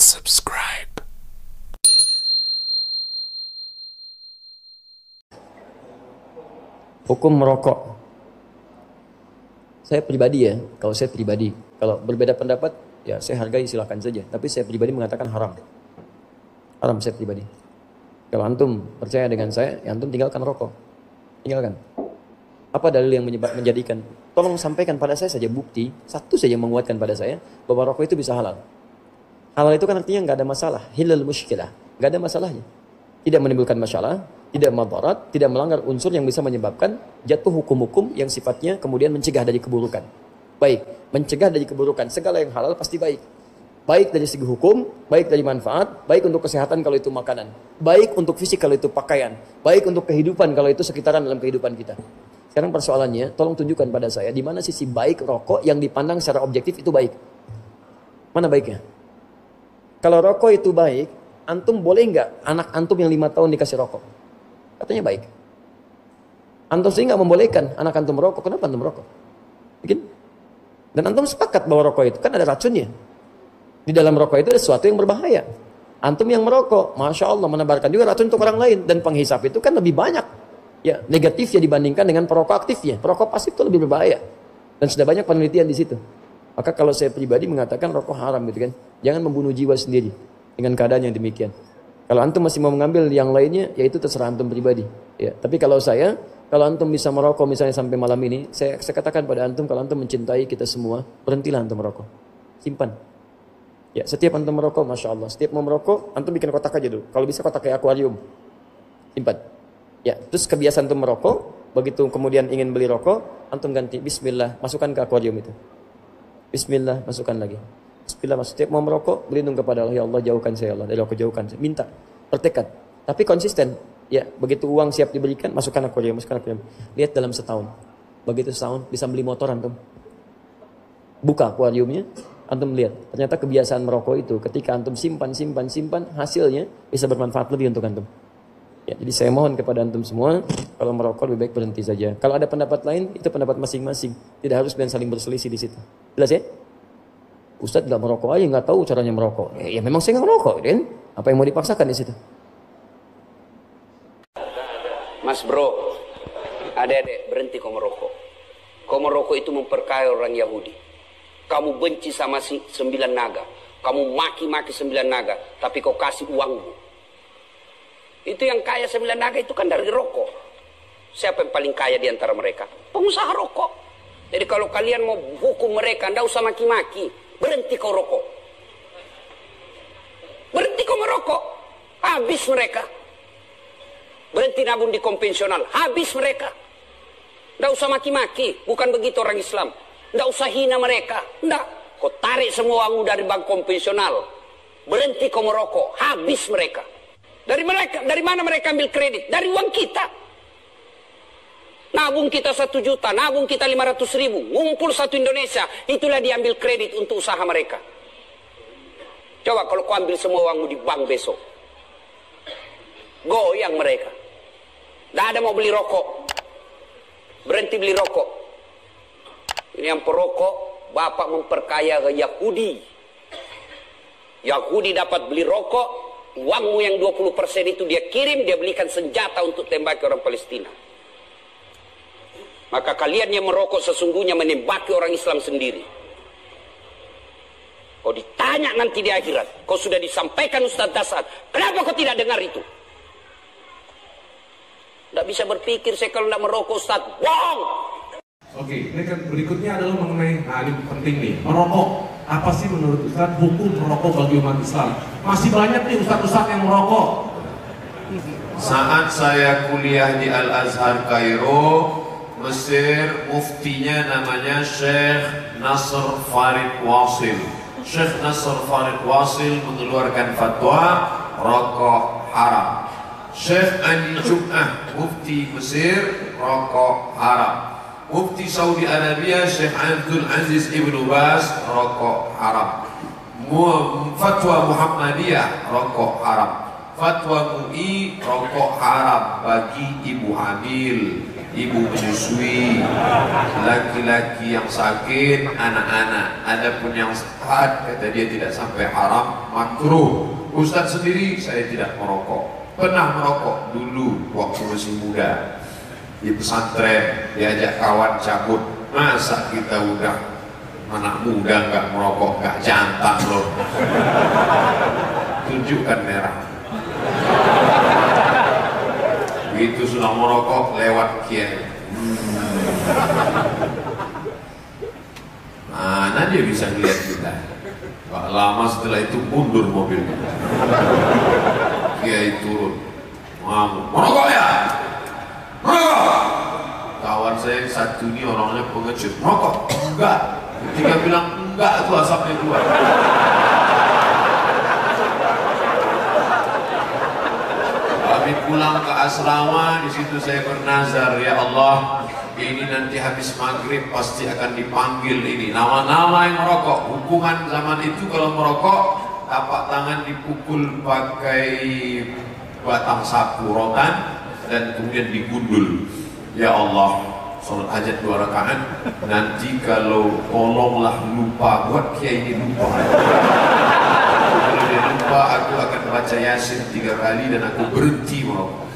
subscribe. Hukum merokok. Saya pribadi ya, kalau berbeda pendapat ya saya hargai, silakan saja. Tapi saya pribadi mengatakan haram. Haram saya pribadi. Kalau antum percaya dengan saya, ya antum tinggalkan rokok. Tinggalkan. Apa dalil yang menjadikan? Tolong sampaikan pada saya saja bukti, satu saja yang menguatkan pada saya bahwa rokok itu bisa halal. Halal itu kan artinya nggak ada masalah, hilal muskilah, nggak ada masalahnya. Tidak menimbulkan masalah, tidak madarat, tidak melanggar unsur yang bisa menyebabkan jatuh hukum-hukum yang sifatnya kemudian mencegah dari keburukan. Baik, mencegah dari keburukan, segala yang halal pasti baik. Baik dari segi hukum, baik dari manfaat, baik untuk kesehatan kalau itu makanan, baik untuk fisik kalau itu pakaian, baik untuk kehidupan kalau itu sekitaran dalam kehidupan kita. Sekarang persoalannya, tolong tunjukkan pada saya di mana sisi baik rokok yang dipandang secara objektif itu baik. Mana baiknya? Kalau rokok itu baik, antum boleh nggak anak antum yang 5 tahun dikasih rokok? Katanya baik. Antum sih nggak membolehkan anak antum merokok. Kenapa antum merokok? Bikin? Dan antum sepakat bahwa rokok itu kan ada racunnya. Di dalam rokok itu ada sesuatu yang berbahaya. Antum yang merokok, Masya Allah, menebarkan juga racun untuk orang lain. Dan penghisap itu kan lebih banyak ya negatifnya dibandingkan dengan perokok aktifnya. Perokok pasif itu lebih berbahaya. Dan sudah banyak penelitian di situ. Maka kalau saya pribadi mengatakan rokok haram gitu kan. Jangan membunuh jiwa sendiri dengan keadaan yang demikian. Kalau antum masih mau mengambil yang lainnya, ya itu terserah antum pribadi. Ya, tapi kalau antum bisa merokok misalnya sampai malam ini, saya katakan pada antum, kalau antum mencintai kita semua, berhentilah antum merokok. Simpan. Ya, setiap antum merokok, Masya Allah, setiap mau merokok, antum bikin kotak aja dulu. Kalau bisa kotak kayak akuarium. Simpan. Ya, terus kebiasaan antum merokok, begitu kemudian ingin beli rokok, antum ganti Bismillah, masukkan ke akuarium itu. Bismillah, masukkan lagi. Bismillah, setiap mau merokok, berlindung kepada Allah, ya Allah jauhkan saya, Allah dari rokok, jauhkan saya. Minta, bertekad, tapi konsisten. Ya, begitu uang siap diberikan, masukkan akuarium. Lihat dalam setahun. Begitu setahun, bisa beli motor antum. Buka akuariumnya, antum lihat. Ternyata kebiasaan merokok itu, ketika antum simpan, hasilnya bisa bermanfaat lebih untuk antum. Ya, jadi saya mohon kepada antum semua, kalau merokok lebih baik berhenti saja. Kalau ada pendapat lain, itu pendapat masing-masing. Tidak harus dan saling berselisih di situ. Jelas ya? Ustadz nggak merokok aja, nggak tahu caranya merokok. Ya memang saya nggak merokok, kan? Apa yang mau dipaksakan di situ? Mas bro, adek-adek berhenti kau merokok. Kau merokok itu memperkaya orang Yahudi. Kamu benci sama 9 naga. Kamu maki-maki 9 naga, tapi kau kasih uangmu. Itu yang kaya 9 naga itu kan dari rokok. Siapa yang paling kaya di antara mereka? Pengusaha rokok. Jadi kalau kalian mau hukum mereka, ndak usah maki-maki. Berhenti kau rokok. Berhenti kau merokok. Habis mereka. Berhenti nabung di konvensional. Habis mereka. Ndak usah maki-maki. Bukan begitu orang Islam. Ndak usah hina mereka. Ndak. Kau tarik semua uang dari bank konvensional. Berhenti kau merokok. Habis mereka. Dari mana mereka ambil kredit? Dari uang kita. Nabung kita 1 juta, nabung kita 500.000, ngumpul 1 Indonesia, itulah diambil kredit untuk usaha mereka. Coba kalau kau ambil semua uangmu di bank besok, goyang mereka. Tidak ada mau beli rokok, berhenti beli rokok. Ini yang perokok, bapak memperkaya Yahudi. Yahudi dapat beli rokok, uangmu yang 20% itu dia kirim, dia belikan senjata untuk tembaki orang Palestina. Maka kalian yang merokok sesungguhnya menembaki orang Islam sendiri. Kau ditanya nanti di akhirat. Kau sudah disampaikan Ustaz Dasar. Kenapa kau tidak dengar itu? Tidak bisa berpikir saya kalau tidak merokok Ustaz. Bohong! Oke, ini kan berikutnya adalah mengenai, ini penting nih. Merokok. Apa sih menurut Ustaz hukum merokok bagi umat Islam? Masih banyak nih Ustaz-Ustaz yang merokok. Saat saya kuliah di Al-Azhar Kairo, Mesir, muftinya namanya Syekh Nasr Farid Wasil. Syekh Nasr Farid Wasil mengeluarkan fatwa rokok haram. Syekh Andi Jum'ah, mufti Mesir, rokok haram. Mufti Saudi Arabia Syekh Abdul Aziz Ibnu Baz, rokok haram. Fatwa Muhammadiyah, rokok haram. Fatwa MUI, rokok haram bagi ibu hamil. ibu menyusui, laki-laki yang sakit, anak-anak. Adapun yang sehat, kata dia tidak sampai haram, makruh. Ustaz sendiri, saya tidak merokok. Pernah merokok dulu waktu masih muda di pesantren, diajak kawan cabut. Masa kita udah anak muda nggak merokok, nggak jantan loh. Tunjukkan merah. Begitu sudah merokok, lewat kiai. Mana dia bisa lihat kita? Gak lama setelah itu mundur mobilnya. Kiai turun, merokok ya? Merokok? Kawan saya yang satu ini orangnya pengecut. Merokok? Enggak. Ketika bilang enggak, itu asapnya keluar. Kami pulang ke asrama, di situ saya bernazar, ya Allah, ini nanti habis maghrib pasti akan dipanggil ini nama-nama yang merokok. Hukuman zaman itu kalau merokok, tapak tangan dipukul pakai batang sapu rotan dan kemudian digundul. Ya Allah, sholat hajat 2 rakaat, nanti kalau tolonglah lupa, buat kiai ini lupa. Kalau dia lupa, aku akan baca Yasin 3 kali dan aku berhenti merokok.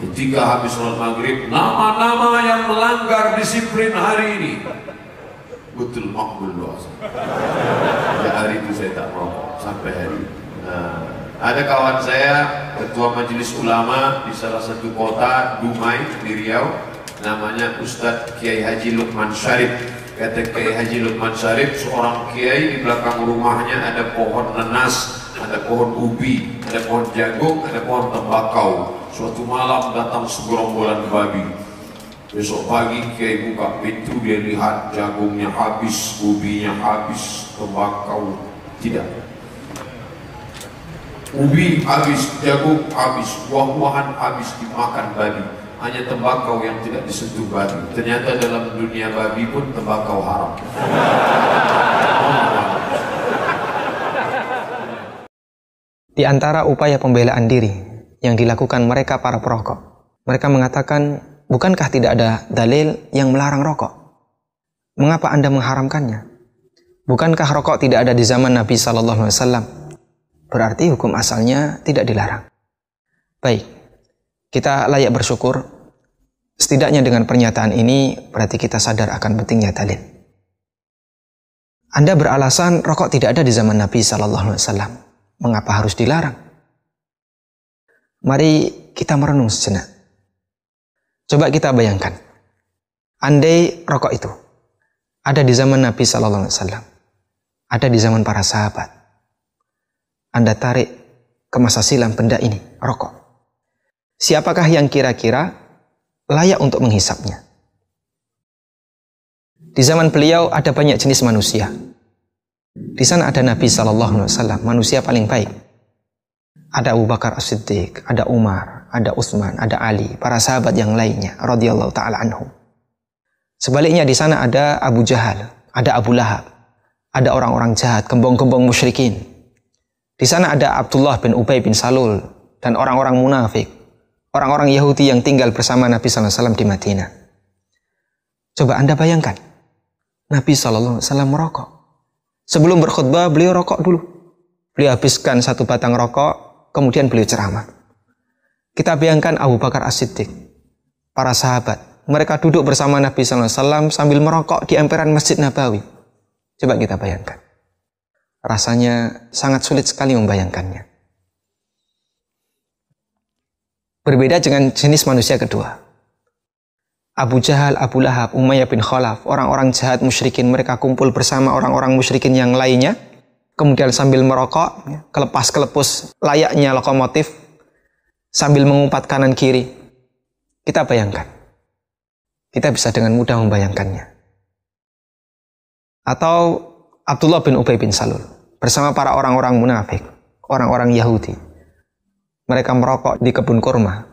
Ketika habis sholat maghrib, nama-nama yang melanggar disiplin hari ini betul makbul doa. Ya, hari itu saya tak merokok sampai hari ini. Ada kawan saya, ketua majelis ulama di salah satu kota Dumai di Riau, namanya Ustadz Kiai Haji Lukman Syarif. Kata Kiai Haji Lukman Syarif, seorang kiai, di belakang rumahnya ada pohon nanas, ada pohon ubi, ada pohon jagung, ada pohon tembakau. Suatu malam datang segerombolan babi. Besok pagi kiai buka pintu, dia lihat jagungnya habis, ubinya habis, tembakau tidak. Ubi habis, jagung habis, buah-buahan habis dimakan babi. Hanya tembakau yang tidak disentuh babi. Ternyata dalam dunia babi pun tembakau haram. Di antara upaya pembelaan diri yang dilakukan mereka para perokok, mereka mengatakan, bukankah tidak ada dalil yang melarang rokok? Mengapa Anda mengharamkannya? Bukankah rokok tidak ada di zaman Nabi SAW? Berarti hukum asalnya tidak dilarang. Baik, kita layak bersyukur. Setidaknya dengan pernyataan ini berarti kita sadar akan pentingnya dalil. Anda beralasan rokok tidak ada di zaman Nabi SAW. Mengapa harus dilarang? Mari kita merenung sejenak. Coba kita bayangkan, andai rokok itu ada di zaman Nabi SAW, ada di zaman para sahabat, Anda tarik ke masa silam benda ini, rokok. Siapakah yang kira-kira layak untuk menghisapnya? Di zaman beliau ada banyak jenis manusia. Di sana ada Nabi SAW, manusia paling baik. Ada Abu Bakar As-Siddiq, ada Umar, ada Utsman, ada Ali, para sahabat yang lainnya, radhiyallahu ta'ala anhum. Sebaliknya di sana ada Abu Jahal, ada Abu Lahab, ada orang-orang jahat, gembong-gembong musyrikin. Di sana ada Abdullah bin Ubay bin Salul dan orang-orang munafik, orang-orang Yahudi yang tinggal bersama Nabi SAW di Madinah. Coba Anda bayangkan, Nabi SAW merokok. Sebelum berkhutbah, beliau rokok dulu. Beliau habiskan 1 batang rokok, kemudian beliau ceramah. Kita bayangkan Abu Bakar As-Siddiq, para sahabat, mereka duduk bersama Nabi SAW sambil merokok di emperan Masjid Nabawi. Coba kita bayangkan. Rasanya sangat sulit sekali membayangkannya. Berbeda dengan jenis manusia kedua. Abu Jahal, Abu Lahab, Umayyah bin Khalaf, orang-orang jahat musyrikin, mereka kumpul bersama orang-orang musyrikin yang lainnya, kemudian sambil merokok, kelepas-kelepus layaknya lokomotif, sambil mengumpat kanan kiri. Kita bayangkan. Kita bisa dengan mudah membayangkannya. Atau Abdullah bin Ubay bin Salul bersama para orang-orang munafik, orang-orang Yahudi. Mereka merokok di kebun kurma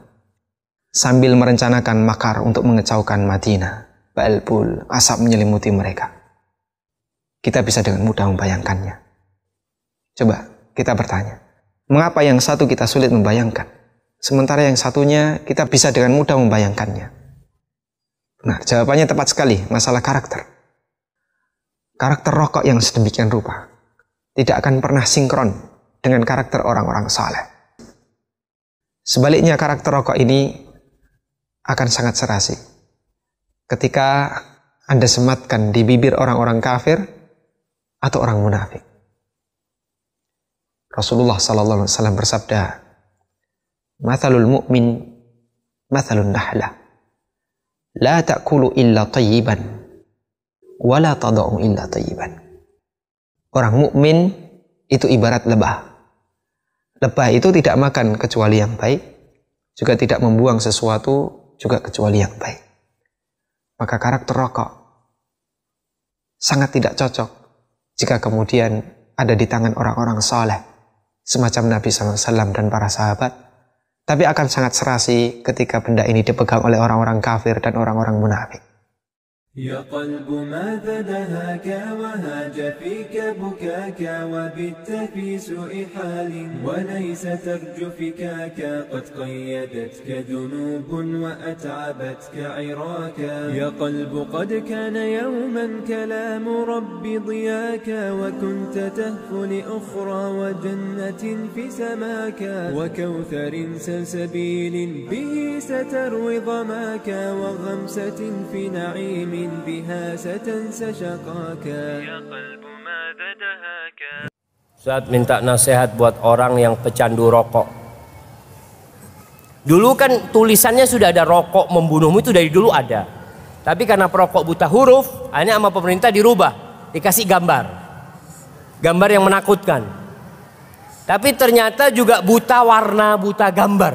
sambil merencanakan makar untuk mengecaukan Madinah. Ba'al-bul, asap menyelimuti mereka. Kita bisa dengan mudah membayangkannya. Coba kita bertanya, mengapa yang satu kita sulit membayangkan, sementara yang satunya kita bisa dengan mudah membayangkannya? Nah, jawabannya tepat sekali, masalah karakter. Karakter rokok yang sedemikian rupa tidak akan pernah sinkron dengan karakter orang-orang saleh. Sebaliknya, karakter rokok ini akan sangat serasi ketika Anda sematkan di bibir orang-orang kafir atau orang munafik. Rasulullah sallallahu alaihi wasallam bersabda, "Mathalul mu'min mathalun nahlah, la ta'kulu illa tayyiban, wa la tada'u illa tayyiban." Orang mukmin itu ibarat lebah. Lebah itu tidak makan kecuali yang baik, juga tidak membuang sesuatu juga kecuali yang baik. Maka karakter rokok sangat tidak cocok jika kemudian ada di tangan orang-orang saleh semacam Nabi SAW dan para sahabat, tapi akan sangat serasi ketika benda ini dipegang oleh orang-orang kafir dan orang-orang munafik. يا قلب ماذا دهاك وهاج فيك بكاك وبت في سوء حال وليس ترجو فكاك قد قيدتك ذنوب وأتعبتك عراك يا قلب قد كان يوما كلام رب ضياك وكنت تهفو لأخرى وجنة في سماك وكوثر سلسبيل به ستروي ظماك وغمسة في نعيم بها ستنسى شقاك يا قلب ماذا دهاك. Ustaz minta nasihat buat orang yang pecandu rokok. Dulu kan tulisannya sudah ada, rokok membunuhmu itu dari dulu ada. Tapi karena perokok buta huruf, akhirnya sama pemerintah dirubah, dikasih gambar. Gambar yang menakutkan. Tapi ternyata juga buta warna, buta gambar.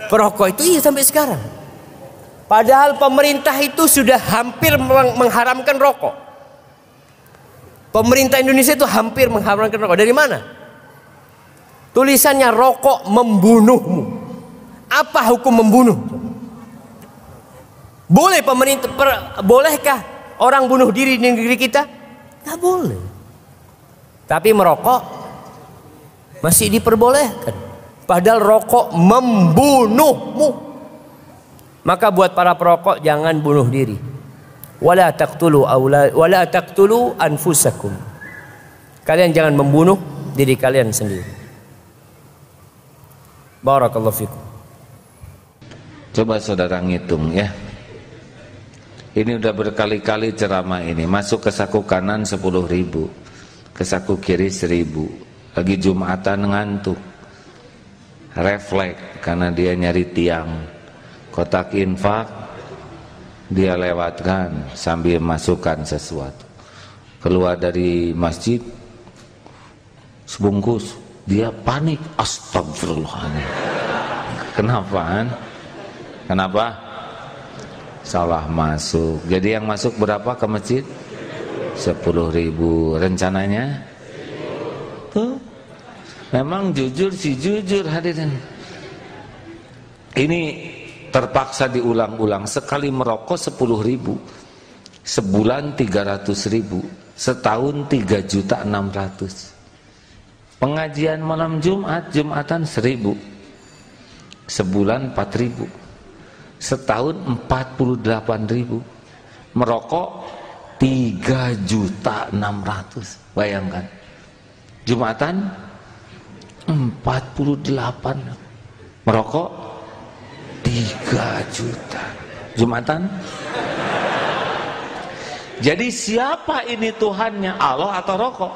Perokok itu iya sampai sekarang. Padahal pemerintah itu sudah hampir mengharamkan rokok. Pemerintah Indonesia itu hampir mengharamkan rokok. Dari mana? Tulisannya rokok membunuhmu. Apa hukum membunuh? Boleh pemerintah, bolehkah orang bunuh diri di negeri kita? Tidak boleh. Tapi merokok masih diperbolehkan. Padahal rokok membunuhmu. Maka buat para perokok jangan bunuh diri. Wala taqtulu anfusakum. Kalian jangan membunuh diri kalian sendiri. Barakallahu fikum. Coba saudara ngitung ya. Ini udah berkali-kali ceramah ini. Masuk ke saku kanan 10.000, ke saku kiri 1.000. Lagi Jumatan ngantuk, refleks karena dia nyari tiang. Kotak infak dia lewatkan sambil masukkan sesuatu. Keluar dari masjid sebungkus, dia panik, astagfirullahaladzim. Kenapa? Kenapa? Salah masuk. Jadi yang masuk berapa ke masjid? 10.000. Rencananya tuh memang jujur sih jujur hadirin. Ini terpaksa diulang-ulang. Sekali merokok 10.000, sebulan 300.000, setahun 3.600.000. Pengajian malam Jumat, Jumatan 1.000, sebulan 4.000, setahun 48.000. Merokok 3.600.000. Bayangkan, Jumatan 48, merokok 3 juta. Jumatan. Jadi siapa ini Tuhannya? Allah atau rokok?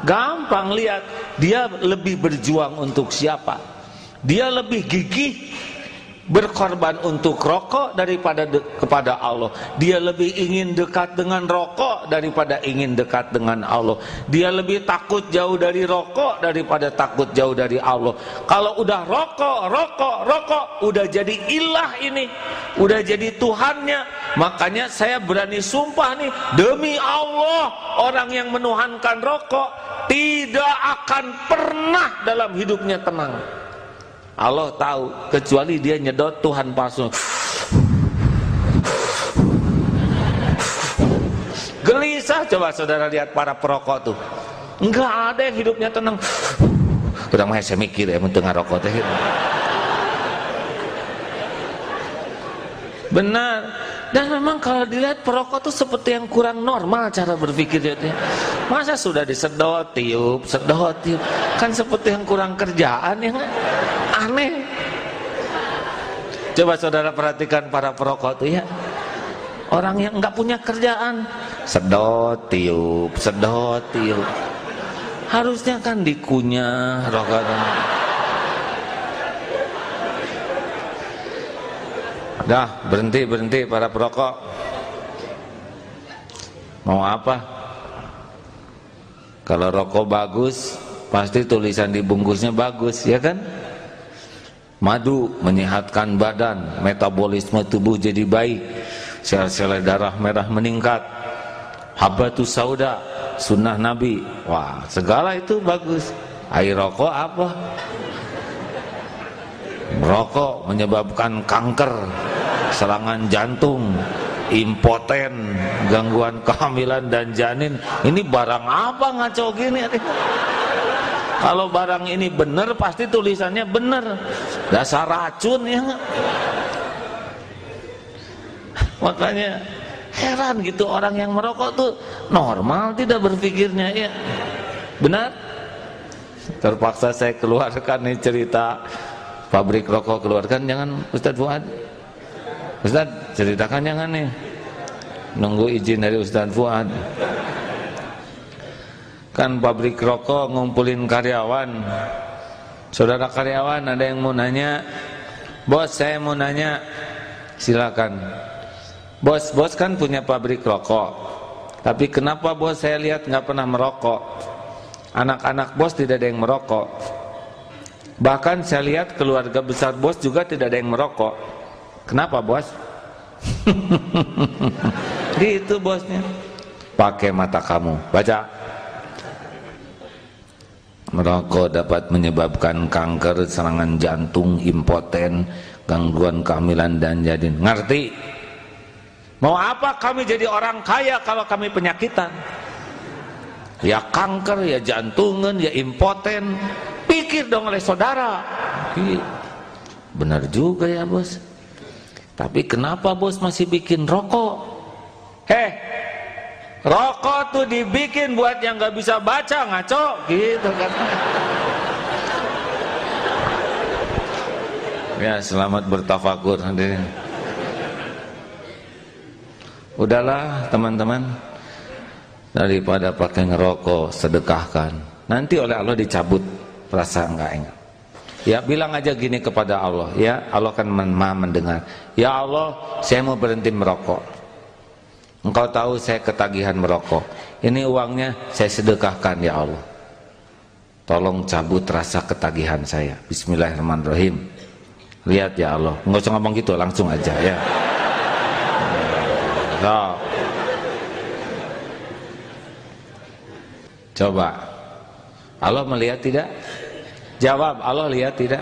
Gampang lihat. Dia lebih berjuang untuk siapa? Dia lebih gigih berkorban untuk rokok daripada kepada Allah. Dia lebih ingin dekat dengan rokok daripada ingin dekat dengan Allah. Dia lebih takut jauh dari rokok daripada takut jauh dari Allah. Kalau udah rokok, udah jadi ilah ini, udah jadi Tuhannya. Makanya saya berani sumpah nih, demi Allah, orang yang menuhankan rokok tidak akan pernah dalam hidupnya tenang. Allah tahu, kecuali dia nyedot Tuhan palsu. Gelisah. Coba saudara lihat para perokok tuh, enggak ada yang hidupnya tenang. Udah mah saya mikir ya, tengah rokok teh. Benar. Dan memang kalau dilihat perokok tuh seperti yang kurang normal cara berpikirnya. Masa sudah disedot, tiup, sedot, tiup. Kan seperti yang kurang kerjaan, yang aneh. Coba saudara perhatikan para perokok tuh ya. Orang yang nggak punya kerjaan, sedot, tiup, sedot, tiup. Harusnya kan dikunyah rokoknya. Dah, berhenti para perokok. Mau apa? Kalau rokok bagus, pasti tulisan di bungkusnya bagus, ya kan? Madu menyehatkan badan, metabolisme tubuh jadi baik, sel-sel darah merah meningkat. Habatus sauda, sunnah Nabi. Wah, segala itu bagus. Air rokok apa? Merokok menyebabkan kanker, serangan jantung, impoten, gangguan kehamilan dan janin. Ini barang apa ngaco gini? Kalau barang ini benar pasti tulisannya benar. Dasar racun ya. Makanya heran gitu orang yang merokok tuh normal tidak berpikirnya ya. Benar? Terpaksa saya keluarkan nih cerita pabrik rokok, keluarkan jangan Ustadz Fuad. Ustadz ceritakan jangan nih, nunggu izin dari Ustadz Fuad. Kan pabrik rokok ngumpulin karyawan. Saudara karyawan ada yang mau nanya, bos saya mau nanya, silakan. Bos kan punya pabrik rokok, tapi kenapa bos saya lihat nggak pernah merokok? Anak-anak bos tidak ada yang merokok. Bahkan saya lihat keluarga besar bos juga tidak ada yang merokok. Kenapa bos? Gitu bosnya. Pakai mata kamu, baca. Merokok dapat menyebabkan kanker, serangan jantung, impoten, gangguan kehamilan dan janin. Ngerti? Mau apa kami jadi orang kaya kalau kami penyakitan? Ya kanker, ya jantungan, ya impoten. Pikir dong oleh saudara. Benar juga ya bos. Tapi kenapa bos masih bikin rokok? Rokok tuh dibikin buat yang gak bisa baca, ngaco gitu kan. Ya selamat bertafakur hadirin. Udahlah teman-teman, daripada pakai ngerokok sedekahkan. Nanti oleh Allah dicabut rasa enggak enak. Ya bilang aja gini kepada Allah, ya Allah kan maha mendengar. Ya Allah, saya mau berhenti merokok. Engkau tahu saya ketagihan merokok. Ini uangnya saya sedekahkan ya Allah. Tolong cabut rasa ketagihan saya. Bismillahirrahmanirrahim. Lihat ya Allah. Enggak usah ngomong gitu, langsung aja ya. So. Coba. Allah melihat tidak? Jawab, Allah lihat tidak?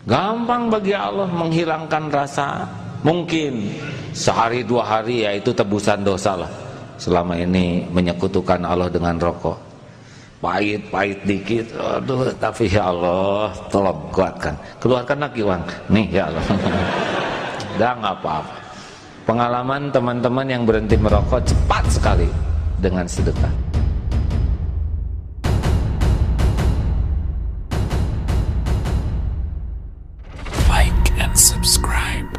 Gampang bagi Allah menghilangkan rasa. Mungkin sehari dua hari ya itu tebusan dosa lah. Selama ini menyekutukan Allah dengan rokok. Pahit dikit, aduh, tapi ya Allah tolong kuatkan. Keluarkan lagi uang. Nih ya Allah. Udah gak apa-apa. Pengalaman teman-teman yang berhenti merokok cepat sekali dengan sedekah. Like and subscribe.